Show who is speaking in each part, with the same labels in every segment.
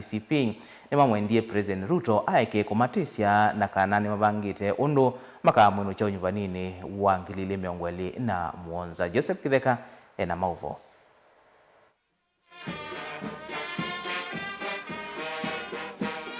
Speaker 1: DCP ni mamwendie President Ruto aeke kumatisya na kanani mabangite undu makamwino cha unyuvanini wa ngilili miongweli na muonza. Joseph Kitheka ena mauvo.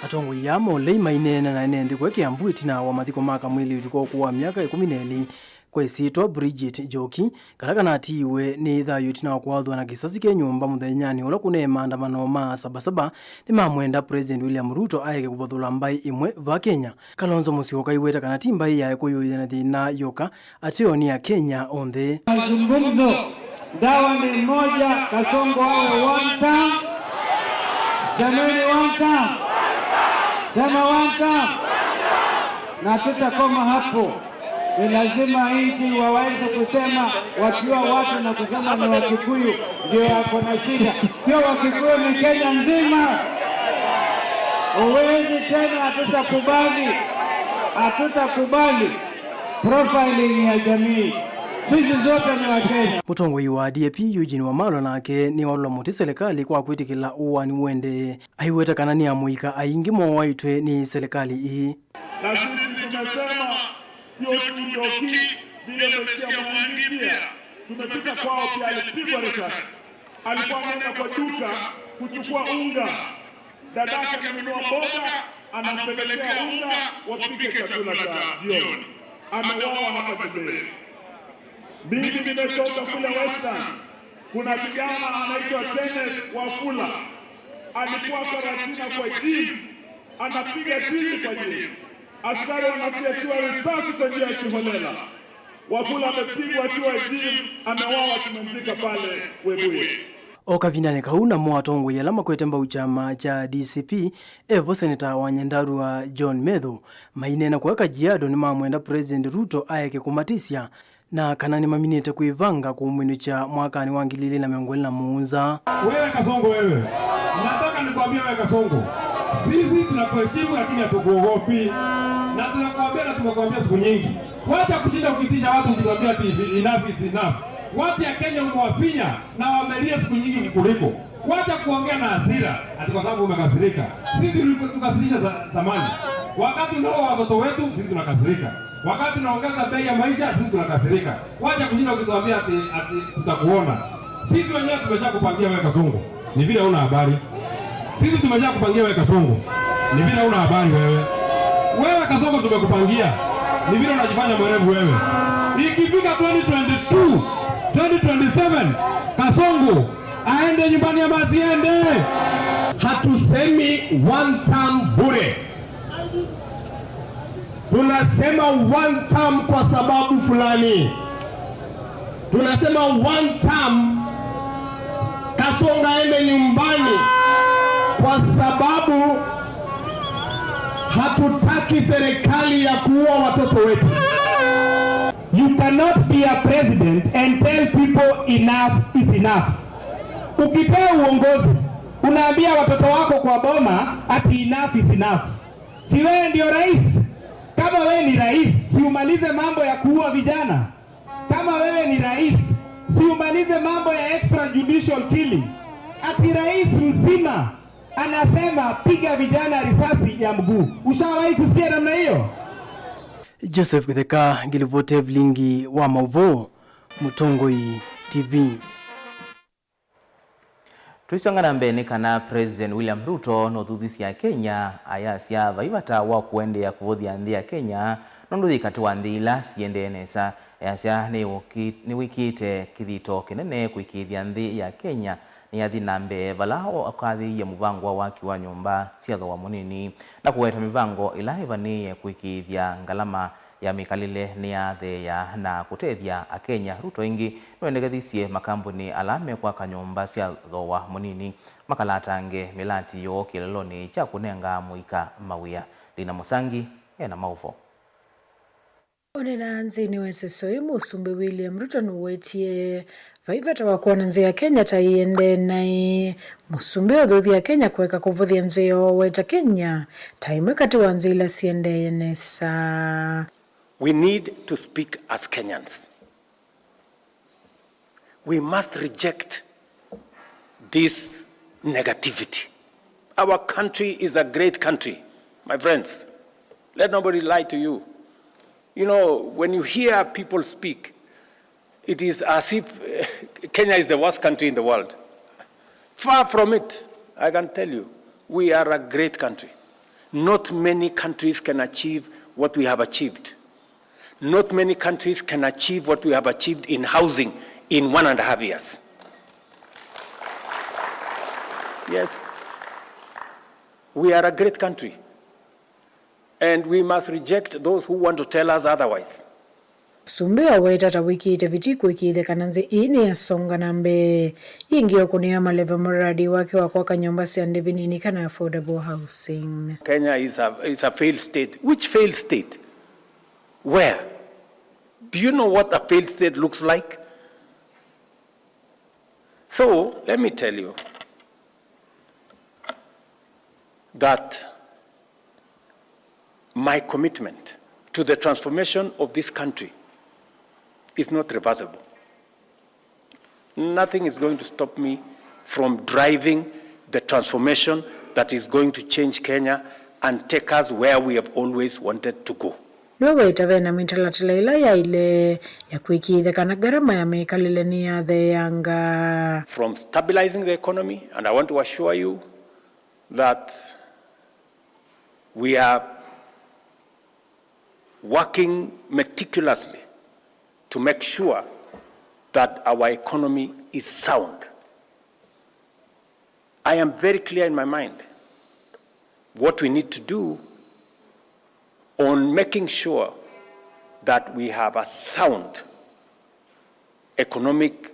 Speaker 2: Atongo yamo leima inena na nende kweke ambuiti na wa mathiko maka mwili utuko kuwa miaka 12 kwesitwa Bridget Joki kalakana atiwe ni thayo tina wakwathwa na kisasi ke nyumba muthenyani ula kune maandamano ma sabasaba ni mamwenda President William Ruto aeke kuvathula mbai imwe va Kenya. Kalonzo Musyoka iweta kana timbai ya kuyuya na thina yoka atio ni ya Kenya onthe.
Speaker 3: Mazungumzo dawa ni moja, Kasongo awe one time. Jamani one time. Sema one time. Na tutakoma hapo. Ni lazima nchi waweze kusema wakiwa watu na kusema ni Wakikuyu ndio wako na shida. Sio Wakikuyu, ni Kenya nzima. Uwezi tena, hatutakubali profiling ya jamii. Sisi zote ni Wakenya.
Speaker 2: Mutongoi wa DAP Eugene Wamalwa nake ni walula muti serikali kwa kwitikila uwani wende aiweta kana ni amuika aingi mowaitwe ni serikali hii.
Speaker 4: Na sisi tunasema sio Joki vile mmesikia Mwangi pia tumepita kwao, pia alipigwa risasi. Alikuwa anaenda kwa duka kuchukua unga, dadake amenunua mboga, anampelekea unga wapike chakula cha jioni. Ameuawa hapa Jebeli. Mimi nimetoka kule Western, kuna kijana anaitwa Kenneth Wafula, alikuwa Karatina kwa jini, anapiga jini kwa jini. Askari wanafiatua risasi kwa njia ya kiholela. Wafula amepigwa akiwa jini, ameuawa kimempika pale Webuye.
Speaker 2: Okavinane kauna mwatongo yalama kwetemba uchama cha DCP evo Senator wa Nyandarua John Medho mainena kwa Kajiado ni mamwenda President Ruto aeke kumatisya na kanani maminete kuivanga kumwinu cha mwakani wangilili na miongweli na muunza.
Speaker 4: Wewe Kasongo wewe, nataka nikwambia wewe Kasongo, sisi tunakuheshimu lakini hatukuogopi. Na tunakwambia na tumekwambia siku nyingi, wacha kushinda ukitisha watu ukikwambia ati enough is enough. Watu ya Kenya umewafinya na wamelia siku nyingi kukuliko. Wacha kuongea na hasira ati kwa sababu umekasirika. Sisi tulikukasirisha zamani. Wakati unao watoto wetu sisi tunakasirika. Wakati unaongeza bei ya maisha sisi tunakasirika. Wacha kushinda ukituambia ati tutakuona. Sisi wenyewe tumeshakupangia wewe Kasongo. Ni vile huna habari. Sisi tumeshakupangia wewe Kasongo. Ni vile huna habari wewe. Wewe Kasongo tumekupangia. Ni vile unajifanya mwerevu wewe. Ikifika 2022, 2027, Kasongo aende nyumbani ama asiende?
Speaker 5: Hatusemi one term bure. Tunasema one term kwa sababu fulani. Tunasema one term Kasongo aende nyumbani kwa sababu hatutaki serikali ya kuua watoto wetu.
Speaker 3: You cannot be a president and tell people enough is enough. Ukipewa uongozi, unaambia watoto wako kwa boma ati enough is enough. Si wewe ndio rais? Kama wewe ni rais, si umalize mambo ya kuua vijana. Kama wewe ni rais, si umalize mambo ya extrajudicial killing. Ati rais mzima anasema piga vijana risasi ya mguu. Ushawahi kusikia namna hiyo?
Speaker 2: Joseph Kitheka ngilivote vlingi wa Mauvo Mutongoi TV.
Speaker 1: Tuisongana mbele kana President William Ruto no thuthisi ya Kenya ayasya vaivata wa kuendea kuvuthia nthi ya Kenya nonduthi katiwa nthila siende nesa ayasya ni wikite kithito kinene kuikithia nthi ya Kenya ni yathi nambe valao akathiia muvango waki wa nyumba cia thogora munini na kuweta mivango ila ivanie kuikithia ngalama ya mikalile ni yathea na kutethia akenya. Ruto ingi nwendegethisie makambuni alame kwa kanyumba cia thogora munini makalatange milati yo kileloni cha kunenga muika mawia. Lina Musangi ena mauvo.
Speaker 6: Onena nzini wesesoi musumbi William Ruto nuwetie vaivata wakona nzi ya Kenya taiende nai musumbi othuthi ya Kenya kuweka kuvuthia nzio weta Kenya taimwe kati wa nzila siende nesa.
Speaker 7: We need to speak as Kenyans. We must reject this negativity Our country is a great country, my friends. Let nobody lie to you. You know, when you hear people speak, it is as if Kenya is the worst country in the world. Far from it, I can tell you, we are a great country. Not many countries can achieve what we have achieved. Not many countries can achieve what we have achieved in housing in 1.5 years. Yes, we are a great country. And we must reject those who want to tell us otherwise.
Speaker 6: Sumbe aweta wiki itaviti kuikide kananze ini ya songa nambe ingi okunia maleva muradi wake wa kanyomba siandevini ni kana affordable housing.
Speaker 7: Kenya is a failed state. Which failed state? Where? Do you know what a failed state looks like? So, let me tell you that my commitment to the transformation of this country is not reversible. Nothing is going to stop me from driving the transformation that is going to change Kenya and take us where we have always wanted to go.
Speaker 6: Nowe itavena mintalatila ila ya ile ya kuikide kana garama ya mekalile ni ya the yanga.
Speaker 7: From stabilizing the economy, and I want to assure you that we are working meticulously to make sure that our economy is sound. I am very clear in my mind what we need to do on making sure that we have a sound economic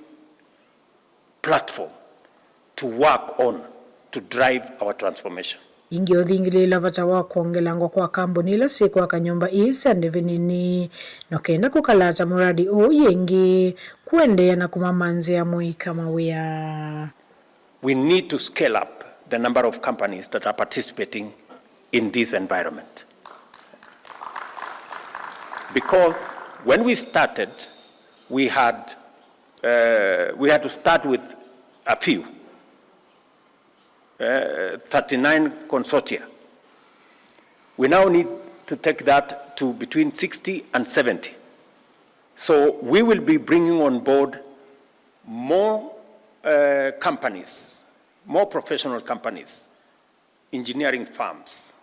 Speaker 7: platform to work on to drive our transformation.
Speaker 6: Ingi odhingilila vatawa kuongelangwa kwa kambuni ila siku akanyomba isa ndevinini nokenda kukalata muradi yengi kuendea na kumamanzi ya muika mawia.
Speaker 7: We need to scale up the number of companies that are participating in this environment. Because when we started, we had to start with a few. 39 consortia. We now need to take that to between 60 and 70. So we will be bringing on board more companies, more professional companies, engineering firms,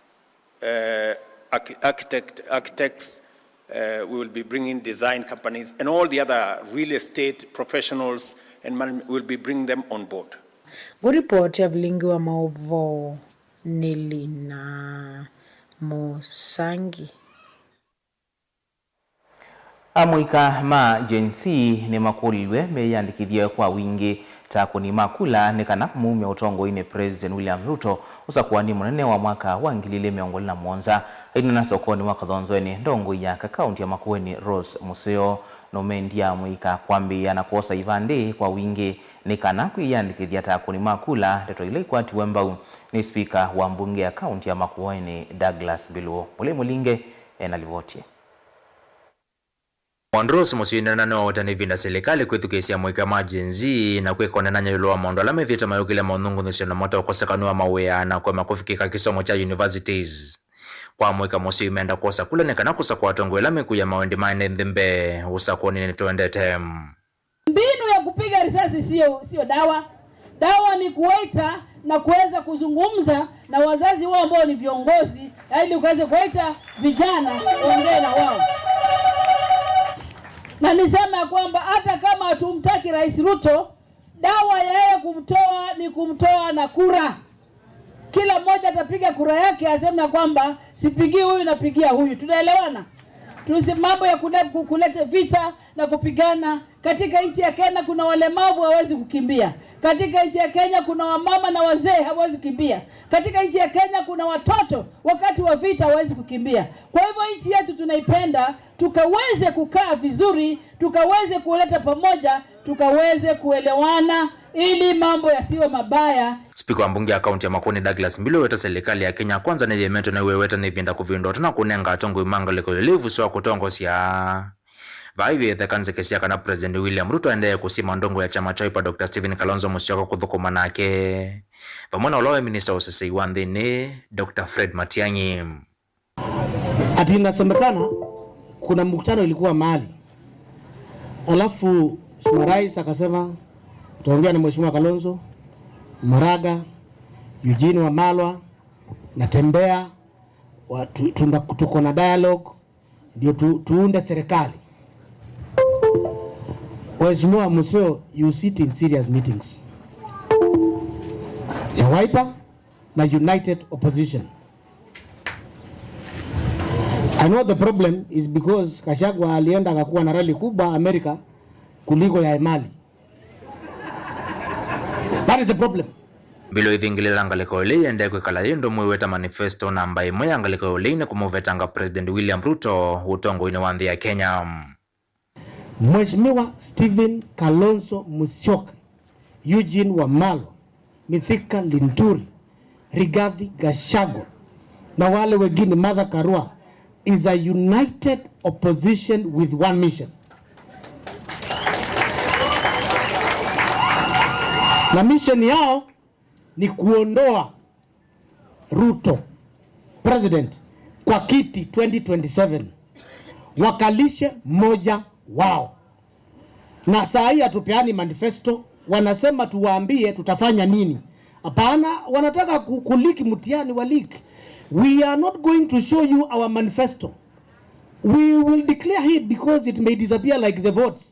Speaker 7: architects, we will be bringing design companies and all the other real estate professionals, and we'll be bringing them on board.
Speaker 6: Guripoti ya Vilingi wa Maovo Nilina Musangi.
Speaker 1: Amuika ma jensi ni makuliwe meyandikithia kwa wingi takuni makula nekana mume utongo ine President William Ruto usakuwa ni munene wa mwaka wa ngilile miongoli na mwonza ina na sokoni waka dhonzweni ndongo ya kakaunti ya Makueni Rose Museo no mendia muika kwambi ya nakuosa ivande kwa wingi nekana kuiyandikithia takuni makula teto ile kwa tiwembau ni speaker wa mbunge ya kaunti ya Makueni Douglas Biluo Mule Mulinge enalivotie.
Speaker 8: Rose Museo nane wa watani vinda serikali kwithukesia mwika majenzi na kwekona nanya yuloa mondo alame vita mayukile maunungu nusio na moto kosakanua mawea na kwa makufikika kisomo cha universities. Kwa mwika Museo imeenda kosa kule nekana kusa kwa watongo ilame kuya mawendi maene ndhimbe usakoni nituende tem.
Speaker 9: Mbinu ya kupiga risasi sio dawa. Dawa ni kuwaita na kuweza kuzungumza na wazazi wao ambao ni viongozi ili ukaweze kuwaita vijana waongee na wao. Na nisema kwamba hata kama hatumtaki Rais Ruto, dawa ya yeye kumtoa ni kumtoa na kura. Kila mmoja atapiga kura yake aseme kwamba sipigi huyu napigia huyu. Tunaelewana? Mambo ya kuleta vita na kupigana. Katika nchi ya Kenya kuna walemavu hawezi kukimbia. Katika nchi ya Kenya kuna wamama na wazee hawezi kukimbia. Katika nchi ya Kenya kuna watoto wakati wa vita hawezi kukimbia. Kwa hivyo nchi yetu tunaipenda, tukaweze kukaa vizuri, tukaweze kuleta pamoja, tukaweze kuelewana ili mambo yasiwe mabaya.
Speaker 8: Speaker wa mbunge ya kaunti ya Makueni Douglas Biluo weta serikali ya Kenya kwanza ni elemento na weweta ni vinda kuvindota na kunenga tongo imanga leko levu swa kutongo siya vaivi thekanze kesia kana President William Ruto aendelee kusima ndongo ya chama cha Dr. Stephen Kalonzo Musyoka kuthukuma nake pamoja na Minister wa USSA wa nthini Dr. Fred Matiang'i.
Speaker 10: Ati inasemekana kuna mkutano ilikuwa mahali, alafu Rais akasema tuongea na Mheshimiwa Kalonzo, Maraga, Eugene Wamalwa na Tembea, tuko na dialogue ndio tuunde serikali. Mheshimiwa Musyo, you sit in serious meetings ya Wiper na United Opposition. I know the problem is because Gachagua alienda akakuwa na rally kubwa Amerika kuliko ya Emali. That is the problem.
Speaker 8: Bilo ithingilila ngaliko ile ende kwikala yindo mwiweta manifesto namba imwe yangaliko ile ine kumuvetanga President William Ruto utongo ine wa nthi ya Kenya.
Speaker 10: Mheshimiwa Stephen Kalonzo Musyoka, Eugene Wamalwa, Mithika Linturi, Rigathi Gachagua na wale wengine Martha Karua is a united opposition with one mission. Na mission yao ni kuondoa Ruto president kwa kiti 2027, wakalishe mmoja wao. Na saa hii hatupeani manifesto, wanasema tuwaambie tutafanya nini. Hapana, wanataka kuliki mtihani wa leak. We are not going to show you our manifesto. We will declare it because it may disappear like the votes.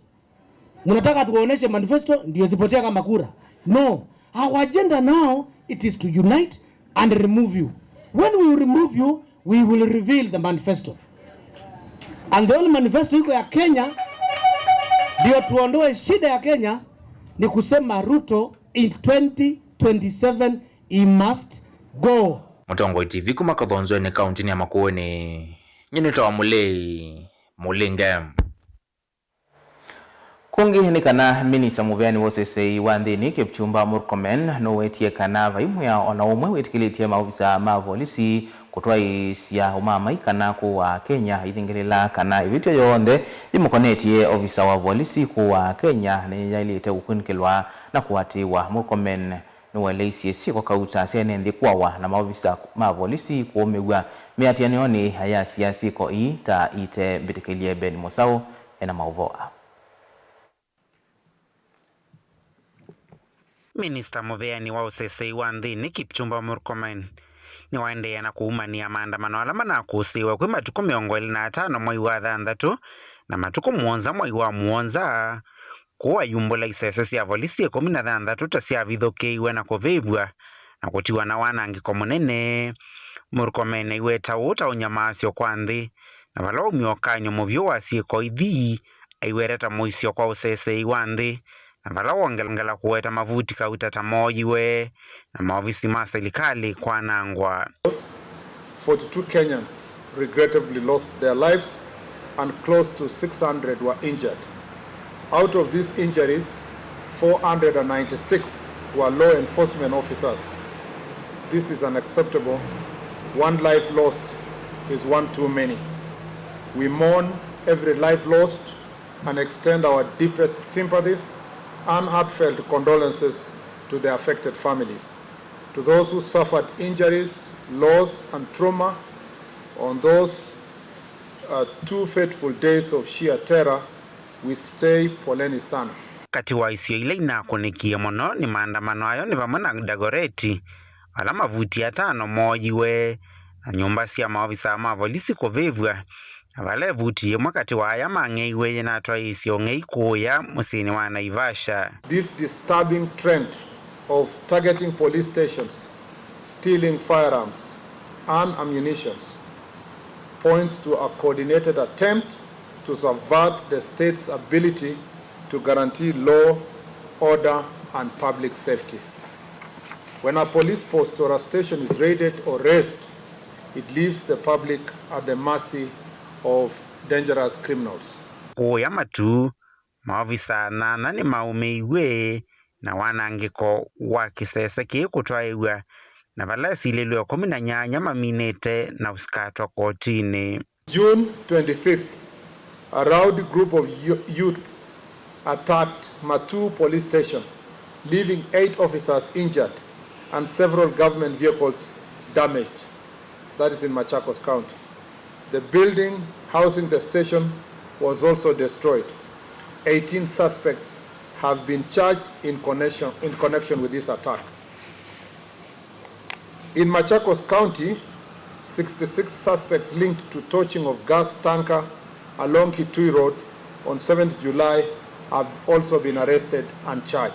Speaker 10: Mnataka tuwaoneshe manifesto ndio zipotea kama kura. No, our agenda now it is to unite and remove you. When we remove you, we will reveal the manifesto. And the only manifesto iko ya Kenya ndio tuondoe shida ya Kenya ni kusema Ruto in 2027 he must go.
Speaker 8: Mutongo TV kuma kathonzo ni kaunti ya Makueni. Nyinito wa Mulinge. Kungi ni kana minisa muveani wa USSA wa nthini Kipchumba Murkomen no wetie kana vaimu ya ona umwe wetikilitie maofisa ma polisi kutwa isia umama ikana kuwa Kenya ithingilila kana ibityo yonde imukonetie ofisa wa polisi kuwa Kenya ni yailite ukunikilwa na kuatiwa. Murkomen nuweleisi kwa kauta sene ndi kwawa na maofisa ma polisi kuomegwa miatianioni haya siasi ko ta ite bitikilie Ben Musau ena mauvoa.
Speaker 11: Minister muveani wa USSA wa nthini Kipchumba Murkomen ni waendeea na kuumania maandamano alama na kusiwa kwi matuku 25 mwai wa thanthatu na matuku 7 mwai wa muonza kuwa yumbula isese cia polisi 16 ta cia vithukiiwe na kuvivwa na kutiwa na wanangiko munene. Murkomen iweta uta unyamasio kwa nthi na vala umio kanyo muvyo wa ciiko ithi aiwereta muisio kwa USSA wa nthi na vala wongelengela kuweta mavuti kauta tamoyiwe na maofisi ma serikali kwa nangwa.
Speaker 12: 42 Kenyans regrettably lost their lives and close to 600 were injured. Out of these injuries, 496 were law enforcement officers. This is unacceptable. One life lost is one too many. We mourn every life lost and extend our deepest sympathies and heartfelt condolences to the affected families. To those who suffered injuries, loss and trauma on those 2 fateful days of sheer terror, we stay poleni sana.
Speaker 11: Kati wa isio ile inakunikia muno ni maandamano ayo ni vamwe na Dagoreti ala mavuti 5 moyiwe na nyumba cia maofisa ma polisi kuvivwa avale vuti yemwe kati wa aya mang'eiwe na atwa isio ng'eikuya musini wa Naivasha.
Speaker 12: This disturbing trend of targeting police stations, stealing firearms and ammunition points to a coordinated attempt to subvert the state's ability to guarantee law, order and public safety. When a police post or a station is raided or razed, it leaves the public at the mercy of dangerous criminals.
Speaker 11: Kuya matu maofisa 8 ni maumeiwe na wanangiko wa kisese kikutwaiwa na vala sililwe 18 maminete na usikatwa kotini.
Speaker 12: June 25th, a rowdy group of youth attacked Matu police station, leaving 8 officers injured and several government vehicles damaged. That is in Machakos County. The building housing the station was also destroyed. 18 suspects have been charged in connection with this attack. In Machakos County, 66 suspects linked to torching of gas tanker along Kitui Road on 7th July have also been arrested and charged.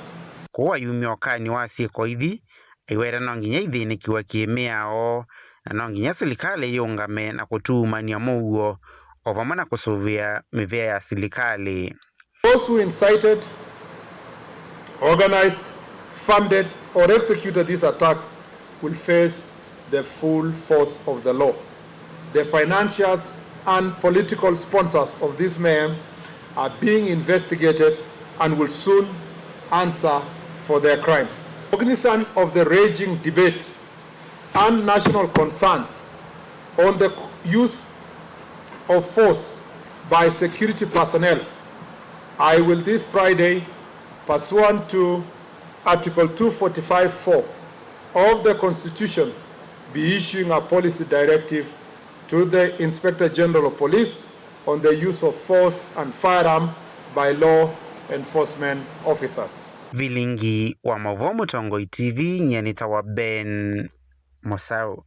Speaker 11: Kwa yumioka wa siku hivi, iwera nonginya ithinikiwa kiemiao na nonginya serikali yungame na kutumania muguo ovamana kusuvia mivea ya serikali.
Speaker 12: Those who incited, organized, funded or executed these attacks will face the full force of the law. The financiers and political sponsors of this mayhem are being investigated and will soon answer for their crimes. Cognizant of the raging debate and national concerns on the use of force by security personnel, I will this Friday, pursuant to Article 245(4) of the Constitution, be issuing a policy directive to the Inspector General of Police on the use of force and firearm by law enforcement officers.
Speaker 11: Vilingi wa Mavomo Tongoi TV nyanita wa Ben Mosau.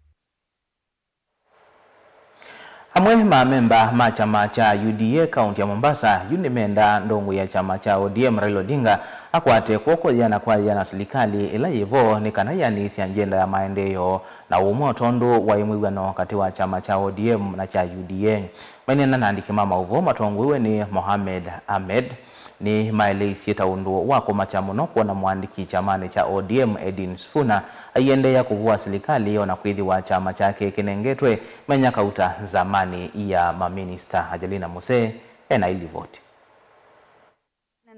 Speaker 1: Amwe memba ma chama cha UDA kaunti ya Mombasa yunimenda ndongo ya chama cha ODM Raila Odinga akwate kwoko yana kwa yana serikali ila yevo ni kana yani si agenda ya maendeleo na umotondo wa imwigano kati wa chama cha ODM na cha UDA. Manena nandiki mama uvo matongwe ni Mohamed Ahmed ni maeleisi taundu wako machamuno kuona mwandiki chamane cha ODM Edwin Sifuna aiende ya kuvua serikali na kuidhi wa chama chake kinengetwe menyaka uta zamani ya maminista Ajelina Muse ena ili vote.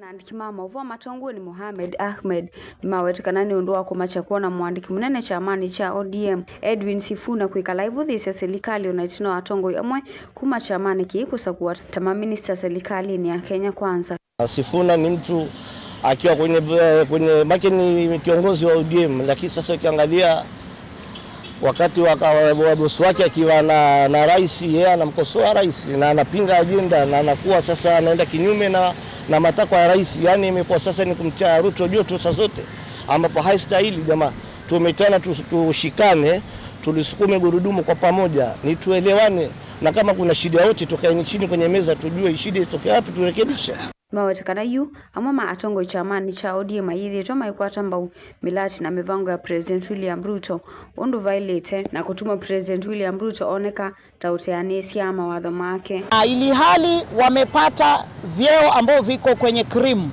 Speaker 13: Naandiki mama uvo matongo ni Mohamed Ahmed ni mawetekana ni ondoa kwa machakuona mwandiki munene chamani cha ODM Edwin Sifuna kuika live dhisi ya serikali unaitino atongo yamwe kuma chamani kiikusa kuwa tamaminista serikali ni ya Kenya Kwanza.
Speaker 14: Sifuna ni mtu akiwa kwenye maki ni kiongozi wa ODM, lakini sasa ukiangalia wakati wa bosi wake akiwa na rais, yeye anamkosoa rais na anapinga agenda na anakuwa sasa anaenda kinyume na matakwa ya rais. Yani imekuwa sasa ni kumtia Ruto joto saa zote, ambapo haistahili. Jamaa tumetana, tushikane, tulisukume gurudumu kwa pamoja, ni tuelewane, na kama kuna shida yote tukae chini kwenye meza tujue shida itokea wapi turekebishe.
Speaker 13: Mawetekana yu amama atongo chamani cha ODM ayithi toma ikwata mbau milati na mivango ya President William Ruto undu violate na kutuma President William Ruto oneka tauteanesi ya mawadho make.
Speaker 15: Ili hali wamepata vyeo ambao viko kwenye krimu,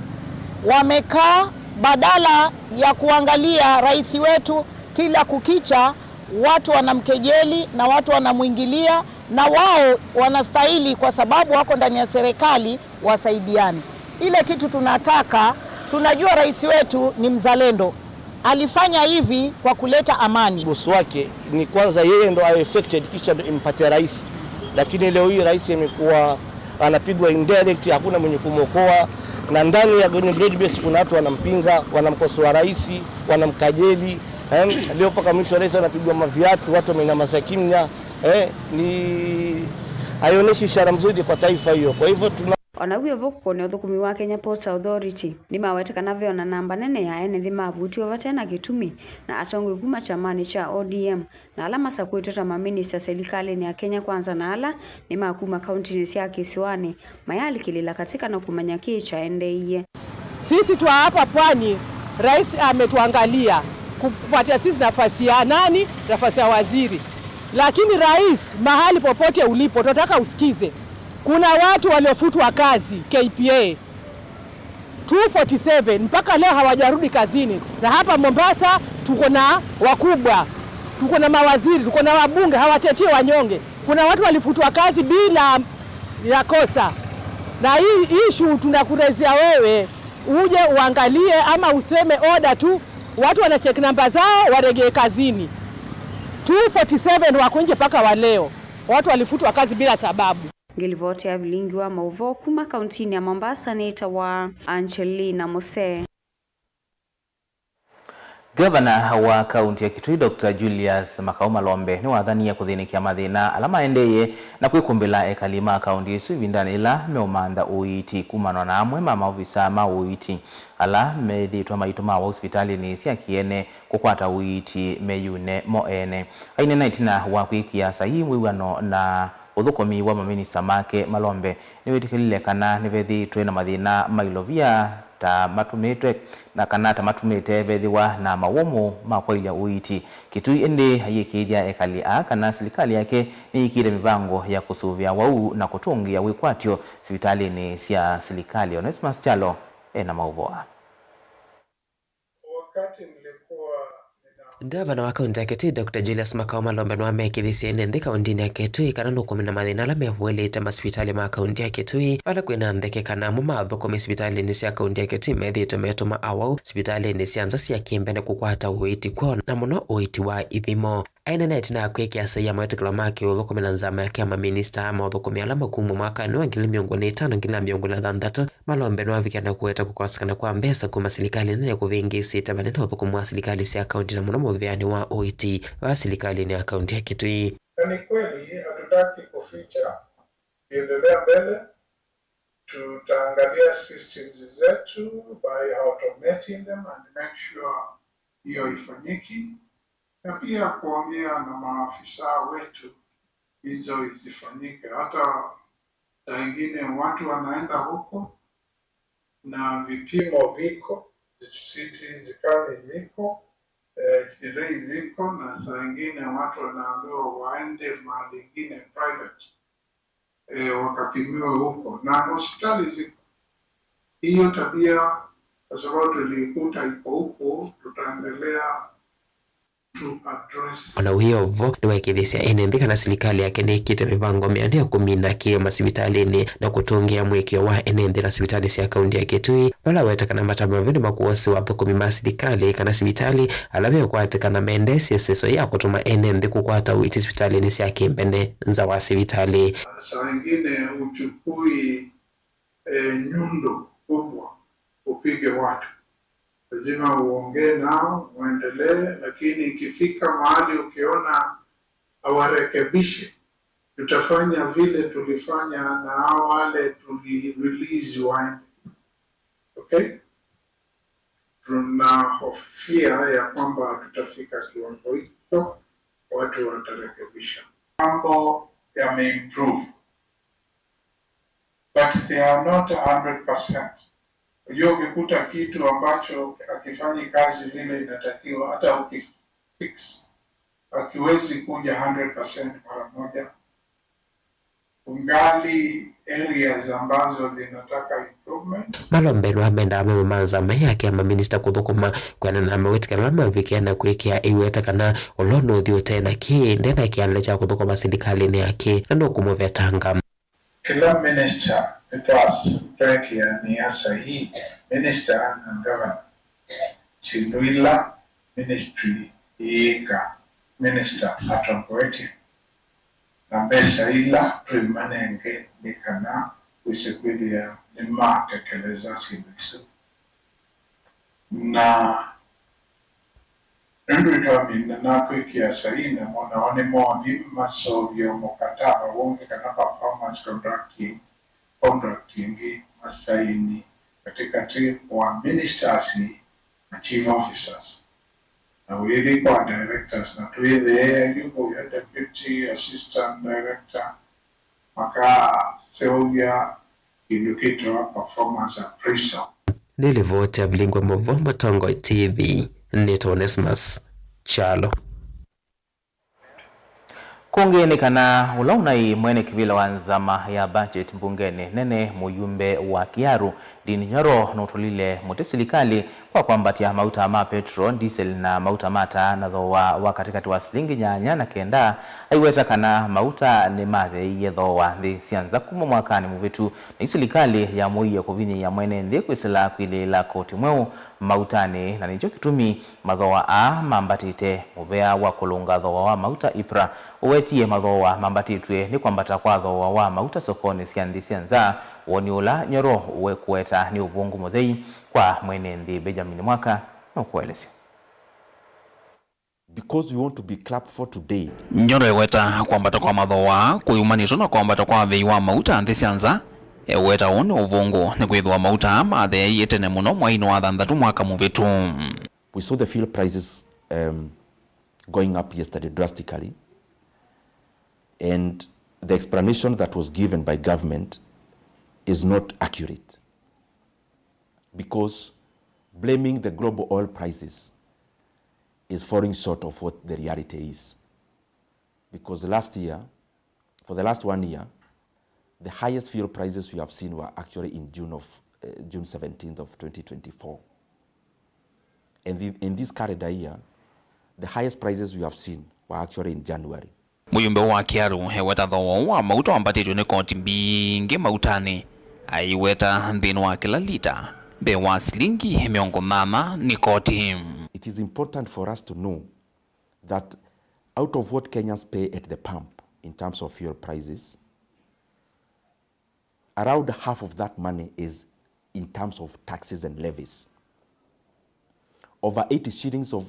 Speaker 15: wamekaa badala ya kuangalia rais wetu kila kukicha watu wanamkejeli na watu wanamuingilia, na wao wanastahili kwa sababu wako ndani ya serikali wasaidiane. Ile kitu tunataka, tunajua rais wetu ni mzalendo, alifanya hivi kwa kuleta amani.
Speaker 14: Bosi wake ni kwanza yeye ndo affected kisha impatia rais, lakini leo hii rais amekuwa anapigwa indirect, hakuna mwenye kumokoa, na ndani ya broad base kuna watu wanampinga, wanamkosoa rais, wanamkajeli. Leo paka mwisho rais anapigwa maviatu, watu wamenyamaza kimya. Ni haionyeshi ishara mzuri kwa taifa hiyo. Kwa hivyo
Speaker 13: Onagwe voko ne uthukumi wa Kenya Ports Authority ni mawetekana vyo na namba nene ya ene thima vutio watena gitumi na atongo kuma chamani cha ODM na alama sa kuitota maminista serikali ni ya Kenya Kwanza na ala ni makuma county ni sia Kisiwani mayali kilila katika na kumanya kicha endeye.
Speaker 15: Sisi tu hapa pwani, rais ametuangalia kupatia sisi nafasi ya nani, nafasi ya waziri. Lakini rais, mahali popote ulipo tunataka usikize, kuna watu waliofutwa kazi KPA 247 mpaka leo hawajarudi kazini. Na hapa Mombasa tuko na wakubwa, tuko na mawaziri, tuko na wabunge hawatetii wanyonge. Kuna watu walifutwa kazi bila ya kosa. Na hii issue tunakurezea wewe uje uangalie ama useme order tu, watu wana check namba zao waregee kazini. 247 wako nje paka wa leo. Watu walifutwa kazi bila sababu.
Speaker 13: Ngilivoti ya vilingi wa mauvo kuma kauntini ya Mombasa ni wa Angelina Mose.
Speaker 1: Gavana wa kaunti ya Kitui Dr. Julius Makau Malombe ni wathania kuthinikia mathina alama endeye na kwikumbila ekalima kaunti isu vindani ila meomanda uiti kumano na amwe mama ofisa ma uiti ala methitwa maituma wa hospitali ni cia kiene kukwata uiti meyune moene aine naitina wa kwikia sahi mwiwano na uthukomi wa maminisa make Malombe ni witikilile kana ni vethitwe na mathina mailovia ta matumite na kana ta matumite vethiwa na mawomo makwaila uiti Kitui ende hayikiria ekali kana serikali yake ni ikire mibango ya kusuvia wau na kutungia wikwatio hospitali ni cia serikali. Onesmus Chalo na mauvoa.
Speaker 12: Wakati nilikuwa
Speaker 16: Gavana wa kaunti ya Kitui Dr. Julius Makau Malombe no amekithisia ende kaunti ya Kitui kana nukumi na mathina la mewelete hospitali ma kaunti ya Kitui ala kwina ndeke kana mu mathukumi hospitali ni cia kaunti ya Kitui methite metuma awau hospitali ni cia nza cia kiembene kukwata uiti kwa na muno uiti wa ithimo aina neti na kwekia saia mwetekelo make uthukumi na nzama yake ama minister ma uthukumi ala makumu mwaka ni wa 2005 Malombe no avikana kuweta kukosekana kwa mbesa kuma serikali nene kuvingisita maneno uthukumu wa serikali cia kaunti na muno muthiani wa uiti wa serikali ni akaunti ya Kitui.
Speaker 12: Ni kweli hatutaki kuficha, kiendelea mbele tutaangalia systems zetu by automating them and make sure hiyo ifanyiki, na pia kuongea na maafisa wetu hizo isifanyike. Hata saa ingine watu wanaenda huko na vipimo viko, CT zikali ziko, X-ray ziko, na saa ingine watu wanaambiwa waende mahali ingine private wakapimiwe huko, na hospitali ziko. Hiyo tabia kwa sababu tulikuta iko huko, tutaendelea
Speaker 16: Ona uyovo ni wekithisia enendika na serikali yake ni ikite mibango miande ya kumina kio masibitalini na kutungia mwekio wa enendi na sibitali cia kaunti ya Kitui vala wetakana matama vini makuosi wa thukumi ma serikali kana sibitali alavyo kwatikana mendesi seso ya kutuma enendi kukwata uiti sibitalini cia kiembene nza wa sibitali.
Speaker 12: Saa ingine uchukui nyundo kubwa upige watu, lazima uongee nao uendelee, lakini ikifika mahali ukiona hawarekebishe, tutafanya vile tulifanya na hao wale tuli-release waende. Okay? Tunahofia ya kwamba tutafika kiwango hicho, watu watarekebisha. Mambo yame-improve, but they are not 100%. Unajua ukikuta kitu ambacho akifanyi kazi vile inatakiwa, hata ukifix akiwezi kuja 100% mara moja. Ungali areas ambazo zinataka improvement.
Speaker 16: Malombe no amenda amamanza mayake ama minister kuthukuma kwana na mawetikana lama vikena kwikia iweta kana olono uthio tena ki ndena kianle cha kuthukuma serikali ni yake na ndokumovya tanga.
Speaker 12: Kila minister ipasa ni asa hii minister na governor Chiluila ministry ika minister atongoeti na mbesa ila tuimanenge nikana wisikuidia ni matekeleza sibisu na ndu itaminda na kwikia saina mwana wani mwani masovyo mkataba wongi kana performance contracting masaini katikati wa ministers na chief officers na wili kwa directors na tuwele yuko ya deputy assistant director maka seovya ilukitwa performance appraisal.
Speaker 16: Nilivote Bilingwa Movombo Tongo TV Nito Onesmus Chalo.
Speaker 1: Kungeonekana ulaunai mwene kivila wa nzama ya budget mbungeni nene muyumbe wa Kiaru Dini Nyoro na utulile mute serikali kwa kwambatia mauta ma petrol, diesel na mauta mata na thowa wa katikati wa silingi nyanya na kenda aiweta kana mauta ni mathe iye thowa nthi sianza kuma mwakani muvitu na serikali ya muiya kuvinya ya mwene nthi kwisila kwilila koti mweu mautani na nicho kitumi mathowa a mambatite muvea wa kulunga thowa wa mauta IPRA uwetie mathowa mambatitwe ni kwambata kwa thowa wa mauta sokoni sianthi sianza woni ula nyoro uwe kueta ni uvungu muthei kwa mwene nthi Benjamin Mwaka na kuelezea.
Speaker 17: Because we want to be clapped for today.
Speaker 18: Nyoro eweta kwambata kwa mathowa kuyumanishwa na kwambata kwa thei wa mauta nthi sianza eweta one uvungu ni kwithwa mauta mathe yetene muno mwaini wa thanthatu mwaka muvitu.
Speaker 17: We saw the fuel prices going up yesterday drastically, and the explanation that was given by government is not accurate, because blaming the global oil prices is falling short of what the reality is. Because last year, for the last 1 year, the highest fuel prices we have seen were actually in June 17th of 2024. And in this calendar year, the highest prices we have seen were actually in January.
Speaker 18: Muyumbe wa Kiaru heweta thowa wa mauta wambatitwe ni koti mbingi mautani aiweta nthini wa kila lita be wa silingi 80 ni koti.
Speaker 17: It is important for us to know that out of what Kenyans pay at the pump in terms of fuel prices, around half of that money is in terms of taxes and levies. Over 80 shillings of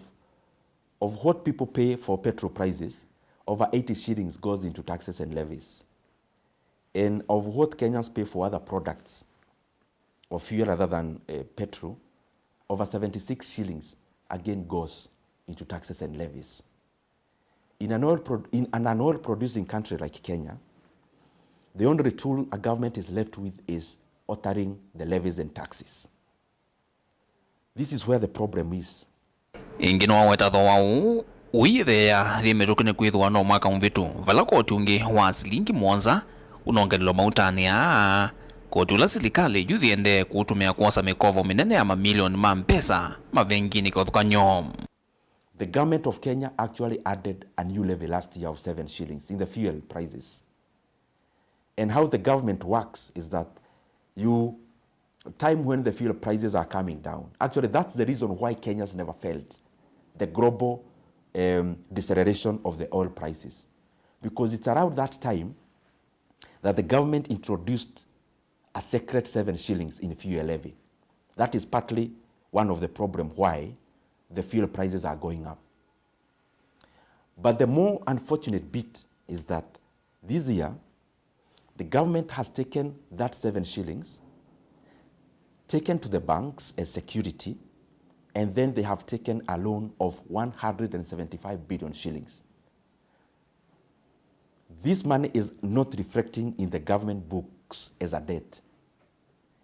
Speaker 17: what people pay for petrol prices, over 80 shillings goes into taxes and levies. And of what Kenyans pay for other products or fuel other than petrol, over 76 shillings again goes into taxes and levies. In an oil producing country like Kenya, the only tool a government is left with is altering the levies and taxes. This is where the problem is.
Speaker 18: Ingino waweta thowa uithea thimetukine kwithwa no mwaka muvitu vala koti ungi wa silingi mwonza unongelelwa mautani a koti ula serikali yuthiende kutumia kuosa mikovo minene ya mamilioni ma mpesa mavengini kothukanyo.
Speaker 17: The government of Kenya actually added a new levy last year of 7 shillings in the fuel prices. And how the government works is that time when the fuel prices are coming down, actually that's the reason why Kenyans never felt the global deceleration of the oil prices. Because it's around that time that the government introduced a secret 7 shillings in fuel levy. That is partly one of the problems why the fuel prices are going up. But the more unfortunate bit is that this year, the government has taken that 7 shillings, taken to the banks as security, and then they have taken a loan of 175 billion shillings. This money is not reflecting in the government books as a debt,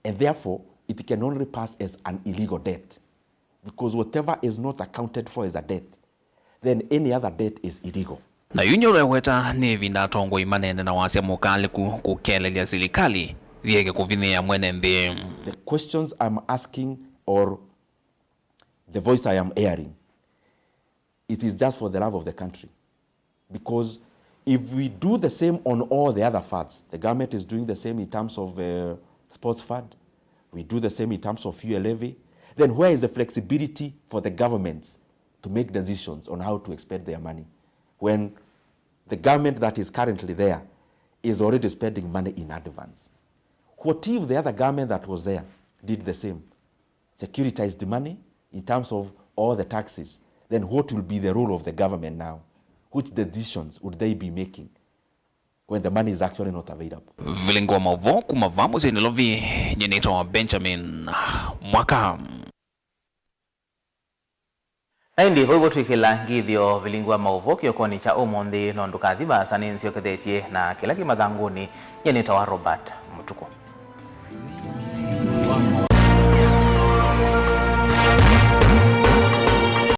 Speaker 17: and therefore it can only pass as an illegal debt, because whatever is not accounted for as a debt, then any other debt is illegal.
Speaker 18: Na yunyoro weta ni vinda tongo imanene na wasia mukali kukelelia serikali viege kuvinia mwene mbi.
Speaker 17: The questions I'm asking or the voice I am airing, it is just for the love of the country. Because if we do the same on all the other funds, the government is doing the same in terms of sports fund, we do the same in terms of fuel levy, then where is the flexibility for the governments to make decisions on how to expend their money when the government that is currently there is already spending money in advance? What if the other government that was there did the same, securitized the money in terms of all the taxes? Then what will be the role of the government now? Which decisions would they be making when the money is actually not available?
Speaker 18: Vilingwa mavo kumavamu zinilovi nyenito Benjamin Mwaka.
Speaker 1: Ndi hivyo tukila ngithio vilingwa mauvo kiokoni cha umondi nonduka thiba saninsi okethechie na kila kimathanguni nyenito wa Robert Mutuko.